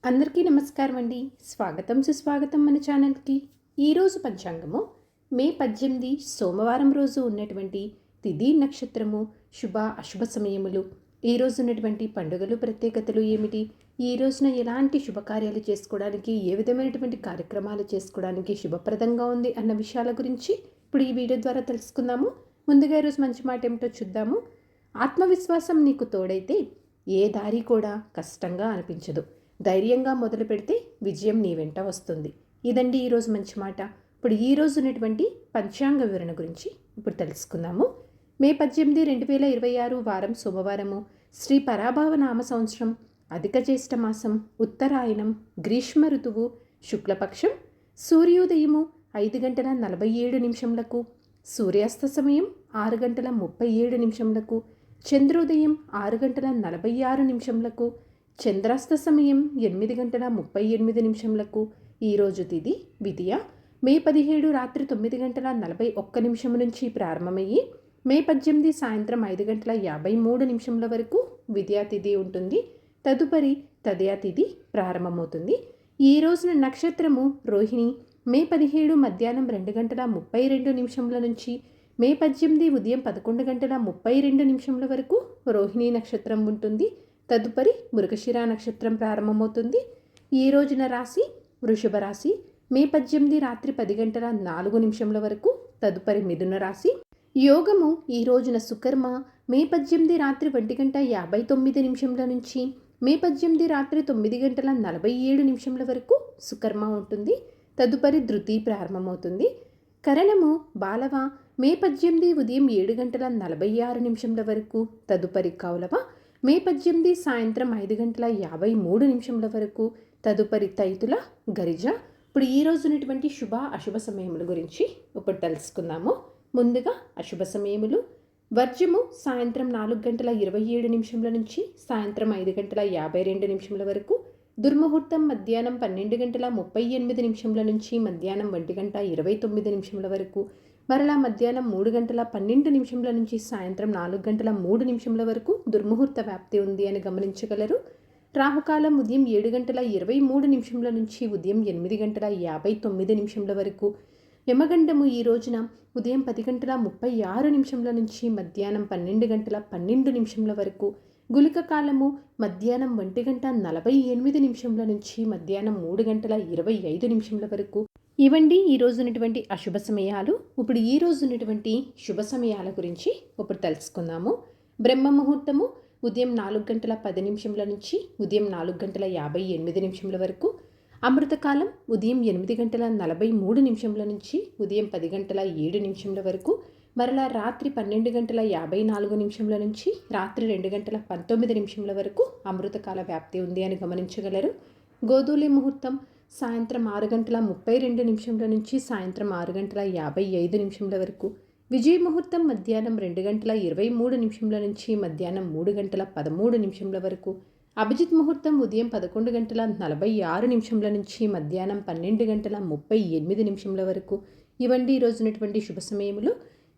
అందరికీ నమస్కారం అండి. స్వాగతం సుస్వాగతం మన ఛానల్కి. ఈరోజు పంచాంగము మే 18 సోమవారం రోజు ఉన్నటువంటి తిథి నక్షత్రము శుభ అశుభ సమయములు, ఈ రోజు ఉన్నటువంటి పండుగలు ప్రత్యేకతలు ఏమిటి, ఈ రోజున ఎలాంటి శుభకార్యాలు చేసుకోవడానికి, ఏ విధమైనటువంటి కార్యక్రమాలు చేసుకోవడానికి శుభప్రదంగా ఉంది అన్న విషయాల గురించి ఇప్పుడు ఈ వీడియో ద్వారా తెలుసుకుందాము. ముందుగా ఈరోజు మంచి మాట ఏమిటో చూద్దాము. ఆత్మవిశ్వాసం నీకు తోడైతే ఏ దారి కూడా కష్టంగా అనిపించదు. ధైర్యంగా మొదలు పెడితే విజయం నీ వెంట వస్తుంది. ఇదండి ఈరోజు మంచి మాట. ఇప్పుడు ఈరోజు ఉన్నటువంటి పంచాంగ వివరణ గురించి ఇప్పుడు తెలుసుకుందాము. మే 18, 2026 వారం సోమవారము, శ్రీ పరాభవ నామ సంవత్సరం, అధిక జ్యేష్ఠ మాసం, ఉత్తరాయణం, గ్రీష్మ ఋతువు, శుక్లపక్షం, సూర్యోదయము 5:47, సూర్యాస్త సమయం 6:37, చంద్రోదయం 6:46, చంద్రాస్త సమయం 8:38. ఈరోజు తిథి విదియ. మే 17 రాత్రి 9:41 నుంచి ప్రారంభమయ్యి మే 18 సాయంత్రం 5:53 వరకు విద్యా తిథి ఉంటుంది. తదుపరి తదయా తిథి ప్రారంభమవుతుంది. ఈ రోజున నక్షత్రము రోహిణి. మే 17 మధ్యాహ్నం 2:32 నుంచి మే 18 ఉదయం 11:32 వరకు రోహిణి నక్షత్రం ఉంటుంది. తదుపరి మృగశిర నక్షత్రం ప్రారంభమవుతుంది. ఈ రోజున రాశి వృషభ రాశి. మే 18 రాత్రి 10:04 వరకు. తదుపరి మిథున రాశి. యోగము ఈ రోజున సుకర్మ. మే 18 రాత్రి 1:59 నుంచి మే 18 రాత్రి 9:47 వరకు సుకర్మ ఉంటుంది. తదుపరి ధృతి ప్రారంభమవుతుంది. కరణము బాలవ. మే 18 ఉదయం 7:46 వరకు. తదుపరి కౌలవ. మే 18 సాయంత్రం 5:53 వరకు. తదుపరి తైతుల గరిజ. ఇప్పుడు ఈ రోజు ఉన్నటువంటి శుభ అశుభ సమయముల గురించి ఇప్పుడు తెలుసుకుందాము. ముందుగా అశుభ సమయములు. వర్జము సాయంత్రం 4:27 నుంచి సాయంత్రం 5:52 వరకు. దుర్ముహూర్తం మధ్యాహ్నం 12:38 నుంచి మధ్యాహ్నం 1:29 వరకు. మరలా మధ్యాహ్నం 3:12 నుంచి సాయంత్రం 4:03 వరకు దుర్ముహూర్త వ్యాప్తి ఉంది అని గమనించగలరు. రాహుకాలం ఉదయం 7:23 నుంచి ఉదయం 8:59 వరకు. యమగండము ఈ రోజున ఉదయం 10:36 నుంచి మధ్యాహ్నం 12:12 వరకు. గుళిక కాలము మధ్యాహ్నం 1:48 నుంచి మధ్యాహ్నం 3:25 వరకు. ఇవండి ఈ రోజు ఉన్నటువంటి అశుభ సమయాలు. ఇప్పుడు ఈ రోజు ఉన్నటువంటి శుభ సమయాల గురించి ఇప్పుడు తెలుసుకుందాము. బ్రహ్మ ముహూర్తము ఉదయం 4:10 నుంచి ఉదయం 4:58 వరకు. అమృతకాలం ఉదయం 8:43 నుంచి ఉదయం 10:07 వరకు. మరలా రాత్రి 12:54 నుంచి రాత్రి 2:19 వరకు అమృతకాల వ్యాప్తి ఉంది అని గమనించగలరు. గోధూలి ముహూర్తం సాయంత్రం 6:32 నుంచి సాయంత్రం 6:55 వరకు. విజయ ముహూర్తం మధ్యాహ్నం 2:23 నుంచి మధ్యాహ్నం 3:13 వరకు. అభిజిత్ ముహూర్తం ఉదయం 11:46 నుంచి మధ్యాహ్నం 12:38 వరకు. ఇవండి ఈరోజు ఉన్నటువంటి శుభ సమయములు.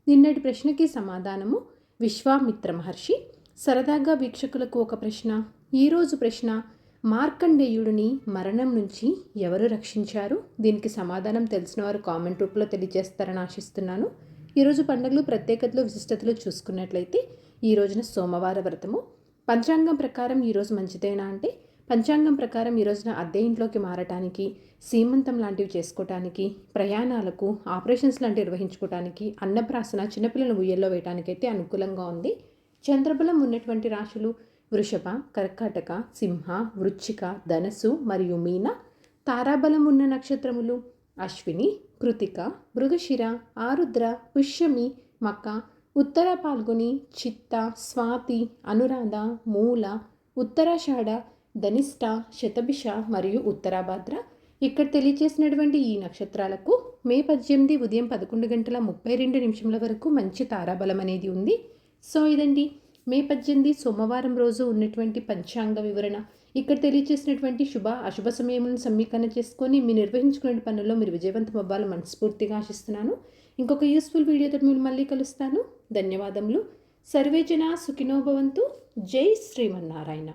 నిన్నటి ప్రశ్నకి సమాధానము విశ్వామిత్ర మహర్షి. సరదాగా వీక్షకులకు ఒక ప్రశ్న. ఈరోజు ప్రశ్న: మార్కండేయుడిని మరణం నుంచి ఎవరు రక్షించారు? దీనికి సమాధానం తెలిసిన వారు కామెంట్ రూపంలో తెలియజేస్తారని ఆశిస్తున్నాను. ఈరోజు పండుగలు ప్రత్యేకతలు విశిష్టతలు చూసుకున్నట్లయితే ఈ రోజున సోమవార వ్రతము. పంచాంగం ప్రకారం ఈరోజు మంచిదేనా అంటే, పంచాంగం ప్రకారం ఈ రోజున అద్దె ఇంట్లోకి మారటానికి, సీమంతం లాంటివి చేసుకోవటానికి, ప్రయాణాలకు, ఆపరేషన్స్ లాంటివి నిర్వహించుకోవటానికి, అన్నప్రాసన, చిన్నపిల్లల ఉయ్యల్లో వేయటానికైతే అనుకూలంగా ఉంది. చంద్రబలం ఉన్నటువంటి రాశులు వృషభ, కర్కాటక, సింహ, వృశ్చిక, ధనస్సు మరియు మీన. తారాబలం ఉన్న నక్షత్రములు అశ్విని, కృతిక, మృగశిర, ఆరుద్ర, పుష్యమి, మక, ఉత్తర పాల్గొని, చిత్త, స్వాతి, అనురాధ, మూల, ఉత్తరాషాఢ, ధనిష్ట, శతభిష మరియు ఉత్తరాభాద్ర. ఇక్కడ తెలియజేసినటువంటి ఈ నక్షత్రాలకు మే 18 ఉదయం 11:32 వరకు మంచి తారాబలం అనేది ఉంది. సో ఇదండి మే 18 సోమవారం రోజు ఉన్నటువంటి పంచాంగ వివరణ. ఇక్కడ తెలియజేసినటువంటి శుభ అశుభ సమయములను సమీకరణ చేసుకొని మీరు నిర్వహించుకునే పనుల్లో మీరు విజయవంతం అవ్వాలని మనస్ఫూర్తిగా ఆశిస్తున్నాను. ఇంకొక యూస్ఫుల్ వీడియోతో మీరు మళ్ళీ కలుస్తాను. ధన్యవాదములు. సర్వే జనా సుఖినో భవంతు. జై శ్రీమన్నారాయణ.